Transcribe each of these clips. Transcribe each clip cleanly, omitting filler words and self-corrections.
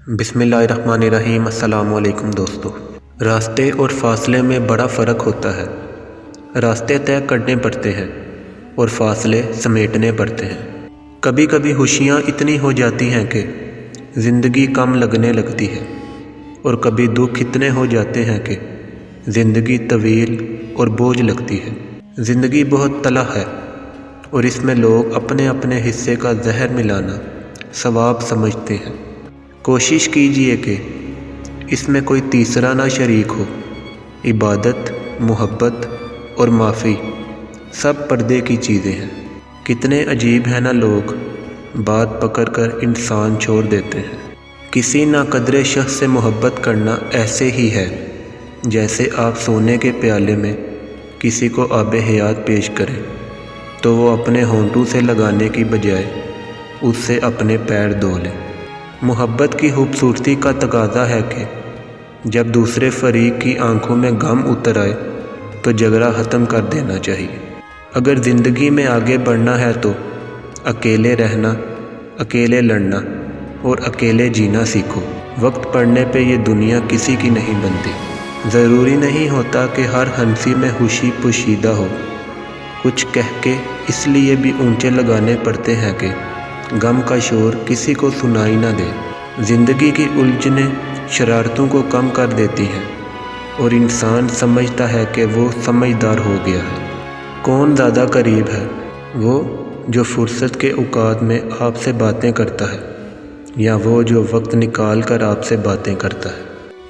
بسم اللہ الرحمن الرحیم۔ السلام علیکم دوستو۔ راستے اور فاصلے میں بڑا فرق ہوتا ہے۔ راستے طے کرنے پڑتے ہیں اور فاصلے سمیٹنے پڑتے ہیں۔ کبھی کبھی خوشیاں اتنی ہو جاتی ہیں کہ زندگی کم لگنے لگتی ہے، اور کبھی دکھ اتنے ہو جاتے ہیں کہ زندگی طویل اور بوجھ لگتی ہے۔ زندگی بہت تلخ ہے، اور اس میں لوگ اپنے اپنے حصے کا زہر ملانا ثواب سمجھتے ہیں۔ کوشش کیجئے کہ اس میں کوئی تیسرا نہ شریک ہو۔ عبادت، محبت اور معافی سب پردے کی چیزیں ہیں۔ کتنے عجیب ہیں نا لوگ، بات پکڑ کر انسان چھوڑ دیتے ہیں۔ کسی ناقدر شخص سے محبت کرنا ایسے ہی ہے جیسے آپ سونے کے پیالے میں کسی کو آب حیات پیش کریں تو وہ اپنے ہونٹوں سے لگانے کی بجائے اس سے اپنے پیر دھو لیں۔ محبت کی خوبصورتی کا تقاضا ہے کہ جب دوسرے فریق کی آنکھوں میں غم اتر آئے تو جھگڑا ختم کر دینا چاہیے۔ اگر زندگی میں آگے بڑھنا ہے تو اکیلے رہنا، اکیلے لڑنا اور اکیلے جینا سیکھو۔ وقت پڑنے پہ یہ دنیا کسی کی نہیں بنتی۔ ضروری نہیں ہوتا کہ ہر ہنسی میں خوشی پوشیدہ ہو۔ کچھ کہہ کے اس لیے بھی اونچے لگانے پڑتے ہیں کہ غم کا شور کسی کو سنائی نہ دے۔ زندگی کی الجھنیں شرارتوں کو کم کر دیتی ہیں، اور انسان سمجھتا ہے کہ وہ سمجھدار ہو گیا ہے۔ کون زیادہ قریب ہے، وہ جو فرصت کے اوقات میں آپ سے باتیں کرتا ہے، یا وہ جو وقت نکال کر آپ سے باتیں کرتا ہے؟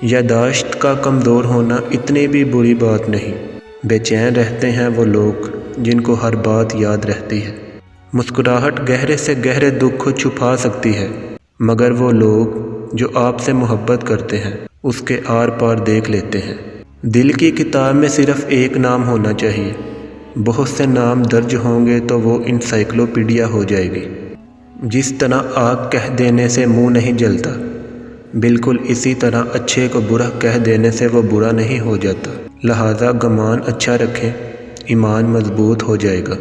یادداشت کا کمزور ہونا اتنی بھی بری بات نہیں۔ بے چین رہتے ہیں وہ لوگ جن کو ہر بات یاد رہتی ہے۔ مسکراہٹ گہرے سے گہرے دکھ کو چھپا سکتی ہے، مگر وہ لوگ جو آپ سے محبت کرتے ہیں اس کے آر پار دیکھ لیتے ہیں۔ دل کی کتاب میں صرف ایک نام ہونا چاہیے۔ بہت سے نام درج ہوں گے تو وہ انسائکلوپیڈیا ہو جائے گی۔ جس طرح آگ کہہ دینے سے منہ نہیں جلتا، بالکل اسی طرح اچھے کو برا کہہ دینے سے وہ برا نہیں ہو جاتا۔ لہذا گمان اچھا رکھیں، ایمان مضبوط ہو جائے گا۔